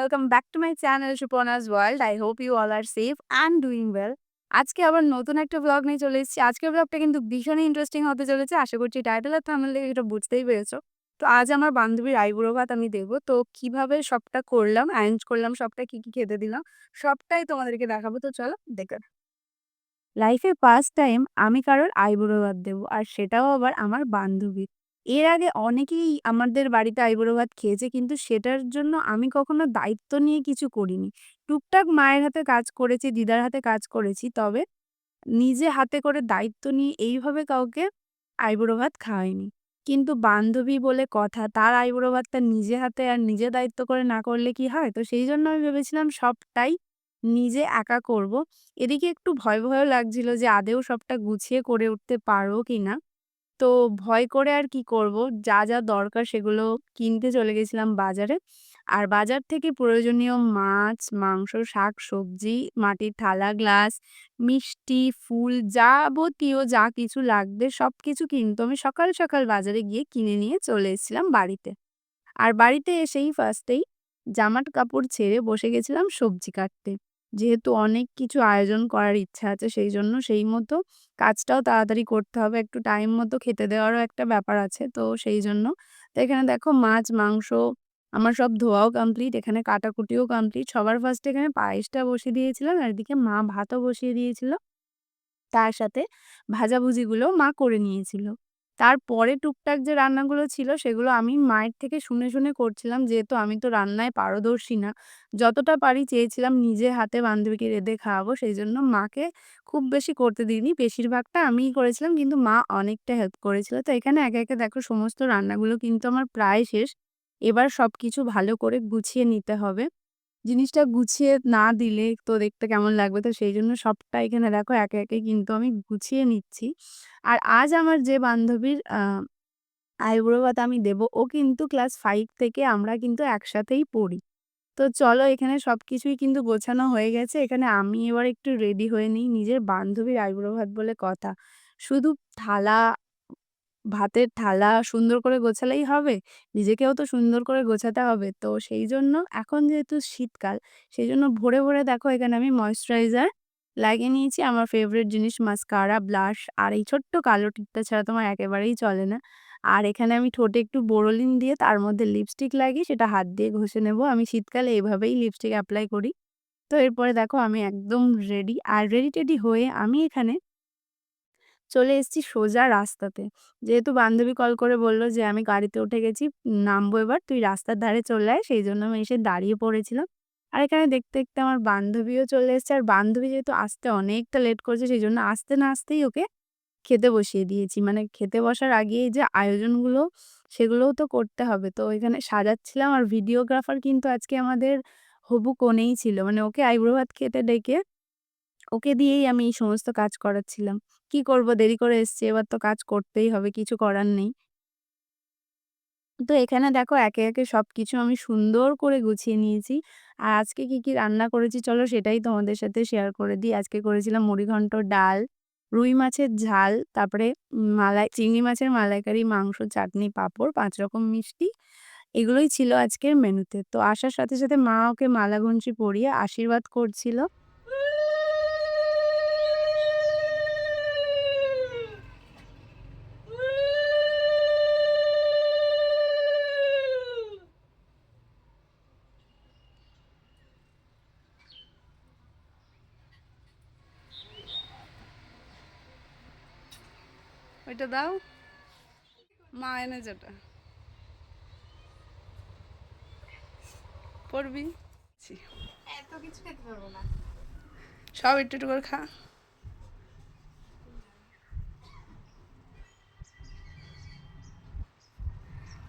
welcome back to my channel Shupona's World. I hope you all are safe and doing well. আজকে আবার নতুন একটা blog নিয়ে চলে এসেছি। আজকের ব্লগটা কিন্তু ভীষণই ইন্টারেস্টিং হতে চলেছে। আশা করছি টাইটেল আর থাম্বনেল দেখে এটা বুঝতেই পেরেছো। তো আজ আমার বান্ধবীর আইবুড়ো ভাত আমি দেবো। তো কিভাবে সবটা করলাম, অ্যারেঞ্জ করলাম, সবটা কি খেতে দিলাম, সবটাই তোমাদেরকে দেখাবো। তো চলো দেখে লাইফে ফার্স্ট টাইম আমি কারোর আইবুড়ো ভাত দেবো, আর সেটাও আবার আমার বান্ধবীর। এর আগে অনেকেই আমাদের বাড়িতে আইবুড়ো ভাত খেয়েছে, কিন্তু সেটার জন্য আমি কখনো দায়িত্ব নিয়ে কিছু করিনি। টুকটাক মায়ের হাতে কাজ করেছি, দিদার হাতে কাজ করেছি, তবে নিজে হাতে করে দায়িত্ব নিয়ে এইভাবে কাউকে আইবুড়ো ভাত খাওয়াইনি। কিন্তু বান্ধবী বলে কথা, তার আইবুড়ো ভাতটা নিজে হাতে আর নিজে দায়িত্ব করে না করলে কি হয়? তো সেই জন্য আমি ভেবেছিলাম সবটাই নিজে একা করব। এদিকে একটু ভয়ও লাগছিল যে আদৌ সবটা গুছিয়ে করে উঠতে পারবো কিনা। তো ভয় করে আর কি করব, যা দরকার সেগুলো কিনতে চলে গেছিলাম বাজারে। আর বাজার থেকে প্রয়োজনীয় মাছ, মাংস, শাক-সবজি, মাটির থালা, গ্লাস, মিষ্টি, ফুল যাবতীয় যা কিছু লাগবে সবকিছু কিন্তু আমি সকাল বাজারে গিয়ে কিনে নিয়ে চলে এসেছিলাম বাড়িতে। আর বাড়িতে এসেই ফার্স্টেই জামার কাপড় ছেড়ে বসে গেছিলাম সবজি কাটতে। যেহেতু অনেক কিছু আয়োজন করার ইচ্ছা আছে, সেইজন্য সেই মতো কাজটাও তাড়াতাড়ি করতে হবে। একটু টাইম মতো খেতে দেওয়ারও একটা ব্যাপার আছে। তো সেইজন্য। তো এখানে দেখো মাছ, মাংস আমার সব ধোয়াও কমপ্লিট। এখানে কাটাকুটিও কমপ্লিট। সবার ফার্স্টে এখানে পায়েসটা বসিয়ে দিয়েছিলাম। আর এদিকে মা ভাতও বসিয়ে দিয়েছিল। তার সাথে ভাজাভুজিগুলোও মা করে নিয়েছিল। তারপরে টুকটাক যে রান্নাগুলো ছিল সেগুলো আমি মায়ের থেকে শুনে করছিলাম। যেহেতু আমি তো রান্নায় পারদর্শী না। যতটা পারি চেয়েছিলাম নিজে হাতে বান্ধবীকে রেঁধে খাওয়াবো। সেইজন্য মাকে খুব বেশি করতে দিইনি। বেশিরভাগটা আমিই করেছিলাম, কিন্তু মা অনেকটা হেল্প করেছিল। তো এখানে একে দেখো সমস্ত রান্নাগুলো কিন্তু আমার প্রায় শেষ। এবার সবকিছু ভালো করে গুছিয়ে নিতে হবে। জিনিসটা গুছিয়ে না দিলে তো দেখতে কেমন লাগবে? তো সেইজন্য সবটা এখানে দেখো একে কিন্তু আমি গুছিয়ে নিচ্ছি। আর আজ আমার যে বান্ধবীর আইবুড়ো ভাত আমি দেবো, ও কিন্তু ক্লাস 5 থেকে আমরা কিন্তু একসাথেই পড়ি। তো চলো এখানে সবকিছুই কিন্তু গোছানো হয়ে গেছে। এখানে আমি এবার একটু রেডি হয়ে নিই। নিজের বান্ধবীর আইবুড়ো ভাত বলে কথা। শুধু থালা ভাতের থালা সুন্দর করে গোছালেই হবে? নিজেকেও তো সুন্দর করে গোছাতে হবে। তো সেইজন্য এখন যেহেতু শীতকাল, সেইজন্য ভোরে দেখো এখানে আমি ময়েশ্চারাইজার লাগিয়ে নিয়েছি। আমার ফেভারিট জিনিস মাস্কারা, ব্লাশ আর এই ছোট্ট কালো টিপটা ছাড়া তো আমার একেবারেই চলে না। আর এখানে আমি ঠোঁটে একটু বোরোলিন দিয়ে তার মধ্যে লিপস্টিক লাগিয়ে সেটা হাত দিয়ে ঘষে নেব। আমি শীতকালে এভাবেই লিপস্টিক এপ্লাই করি। তো এরপরে দেখো আমি একদম রেডি। আর রেডি-টেডি হয়ে আমি এখানে চলে এসেছি সোজা রাস্তাতে। যেহেতু বান্ধবী কল করে বলল যে, "আমি গাড়িতে উঠে গেছি, নামবো এবার। তুই রাস্তার ধারে চলে আয়।" সেইজন্য আমি এসে দাঁড়িয়ে পড়েছিলাম। আর এখানে দেখতে আমার বান্ধবীও চলে এসেছে। আর বান্ধবী যেহেতু আসতে অনেকটা লেট করেছে, সেইজন্য আসতে না আসতেই ওকে খেতে বসিয়ে দিয়েছি। মানে খেতে বসার আগেই যে আয়োজনগুলো, সেগুলোও তো করতে হবে। তো এখানে সাজাচ্ছিলাম। আর ভিডিওগ্রাফার কিন্তু আজকে আমাদের হবু কনেই ছিল। মানে ওকে আইবুড়ো ভাত খেতে ডেকে ওকে দিয়েই আমি এই সমস্ত কাজ করাচ্ছিলাম। কি করব, দেরি করে এসছি, এবার তো কাজ করতেই হবে, কিছু করার নেই। তো এখানে দেখো একে সবকিছু আমি সুন্দর করে গুছিয়ে নিয়েছি। আর আজকে কি রান্না করেছি চলো সেটাই তোমাদের সাথে শেয়ার করে দিই। আজকে করেছিলাম মুড়িঘন্ট, ডাল, রুই মাছের ঝাল, তারপরে চিংড়ি মাছের মালাইকারি, মাংস, চাটনি, পাঁপড়, ৫ রকম মিষ্টি। এগুলোই ছিল আজকের মেনুতে। তো আসার সাথে মা ওকে মালা গুনচি পরিয়ে আশীর্বাদ করছিল। ওইটা দাও, মা এনেছে ওটা, পড়বি। এত কিছু খেতে পারবো না। সব একটু করে খা।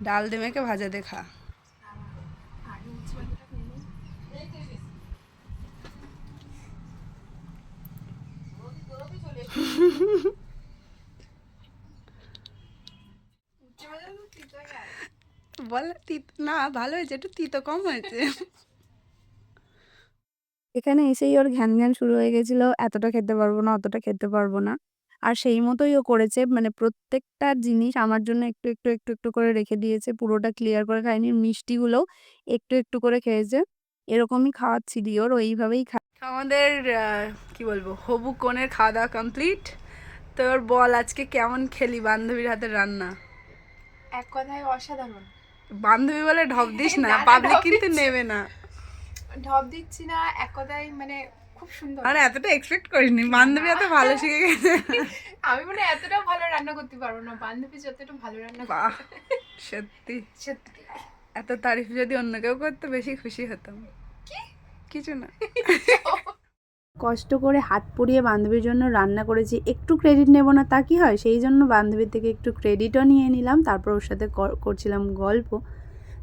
ডাল দিয়ে মেখে ভাজা দিয়ে খা। আগে উচ্ছে ভাজাটা খেয়ে নিই। উচ্ছে ভাজা তো তিতই হয়। বলে না, ভালো হয়েছে, একটু তিতো কম হয়েছে। এখানে এসেই ওর ঘ্যান শুরু হয়ে গেছিল। এতটা খেতে পারবো না, অতটা খেতে পারবো না। আর সেই মতোই ও করেছে। মানে প্রত্যেকটা জিনিস আমার জন্য একটু করে রেখে দিয়েছে। পুরোটা ক্লিয়ার করে খায়নি। মিষ্টিগুলোও একটু করে খেয়েছে। এরকমই খাওয়াচ্ছিলি ওর, এইভাবেই আমাদের কি বলবো হবু কোণের খাওয়া দাওয়া কমপ্লিট। তোর বল আজকে কেমন খেলি বান্ধবীর হাতের রান্না? এক কথায় অসাধারণ। বান্ধবী বলে ঢপ দিস না, না, না, পাবলিক ঢপ কিন্তু দিচ্ছি। নেবে না। ঢপ দিচ্ছি না, এক কথায় মানে খুব সুন্দর। মানে এতটা এক্সপেক্ট করিনি বান্ধবী এত ভালো শিখে গেছে। আমি মানে এতটাও ভালো রান্না করতে পারবো না, বান্ধবী যতটা ভালো রান্না করে। বাহ, সত্যি সত্যি। এত তারিফ যদি অন্য কেউ করতো বেশি খুশি হতাম। কিছু না। কষ্ট করে হাত পুড়িয়ে বান্ধবীর জন্য রান্না করেছি, একটু ক্রেডিট নেব না তা কি হয়, সেই জন্য বান্ধবীর থেকে একটু ক্রেডিটও নিয়ে নিলাম, তারপর ওর সাথে করছিলাম গল্প।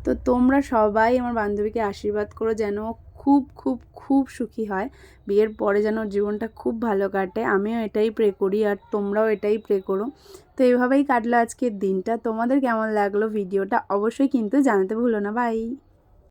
তো তোমরা সবাই আমার বান্ধবীকে আশীর্বাদ করো যেন ও খুব খুব খুব সুখী হয়, বিয়ের পরে যেন ওর জীবনটা খুব ভালো কাটে। আমিও এটাই প্রে করি আর তোমরাও এটাই প্রে করো। তো এইভাবেই কাটলো আজকের দিনটা। তোমাদের কেমন লাগলো ভিডিওটা অবশ্যই কিন্তু জানাতে ভুলো না। বাই।